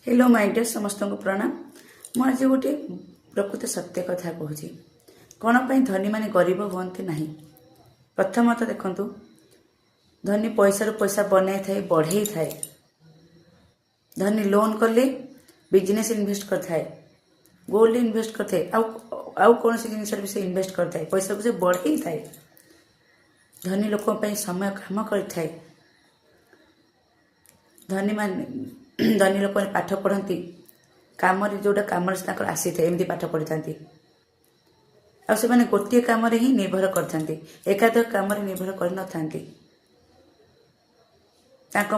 Hello my dear समस्त को प्रणाम। मु आज गोटे प्रकृत सत्य कथा कहूँ कौन पर धनी माने गरीब हमें ना। प्रथमतः देखु धनी पैसा पैसा बनई थाए बढ़ई थाए। धनी लोन कले बिजनेस इन्वेस्ट करए गोल्ड इन्वेस्ट करए आउ कौन जिनस भी इन्वेस्ट करए पैसा को से बढ़ई थाए। धनी लोक समय काम करए। धनी लोक पाठ पढ़ती कम जोटा कम आसी था एमती पाठ पढ़ी था से गोटे कम ही निर्भर करते एकाधिक कम निर्भर कर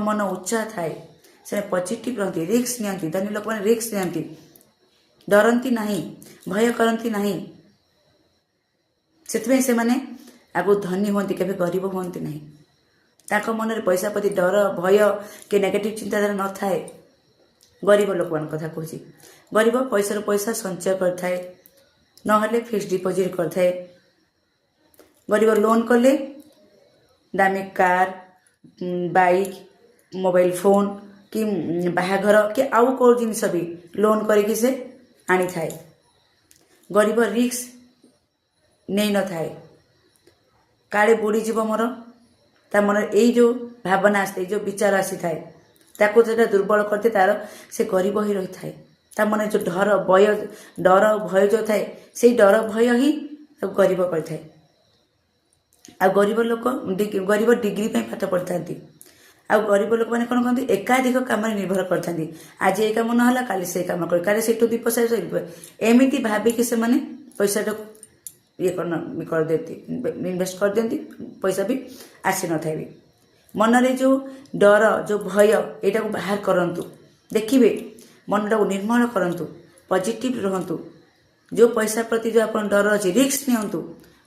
मन उच्चा थाए से पॉजिटिव रहती रिस्क नियंती। धनी लोक मैंने रिस्क नियंती डरती ना भय करती ना से माने आगु धनी हमें केवे गरीब हमें ना। ताको मन में पैसा प्रति डर भय कि नेगेटिव चिंताधारा न थाए। गरीब लोक मान कथा कहूँ गरीब पैसा पैसा संचय करए ना फिक्स डिपोजिट करए। गरीब लोन कले दामी कार बाइक मोबाइल फोन कि बाहाघर कि आउ कौ जिनस भी लोन करके से आनी थाए। गरीब रिस्क नहीं न थाए काले बुड़ी जीव मोर ता मन यही जो भावना आसते जो विचार आसी थाए ताको जो दुर्बल करते तार से गरीब ही रही थाए। ता मन जो डर भय जो थाए से डर भय ही गरीब कर गरीब लोक गरीब डिग्री पाठ पढ़ी था। गरीब लोक मैंने कौन कहते एकाधिक कम निर्भर करते आज ये कम ना काली से कम कर से दी पैसा एमती भाविकी से पैसा ये कर देती इन्वेस्ट कर देती पैसा भी आसी न था। मन रे जो डर जो भय यहाँ बाहर करंतु देखिए मनटा को निर्मल करंतु पॉजिटिव रहंतु। जो पैसा प्रति जो आप डर अच्छी रिस्क नियंतु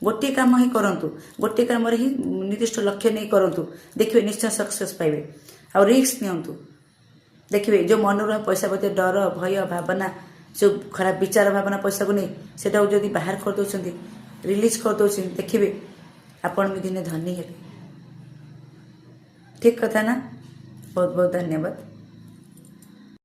गोटे काम ही करंतु गोटे काम ही निर्दिष्ट लक्ष्य नहीं करंतु देखिए निश्चय सक्सेस पाइबे। आ रिस्क नियंतु देखिए जो मन रहा पैसा प्रति डर भय भावना जो खराब विचार भावना पैसा को नहीं सेटा जब बाहर कर दौरान रिलीज कर दौरान देखिए आपण भी दिने धनी हे। ठीक कथा ना। बहुत बहुत धन्यवाद।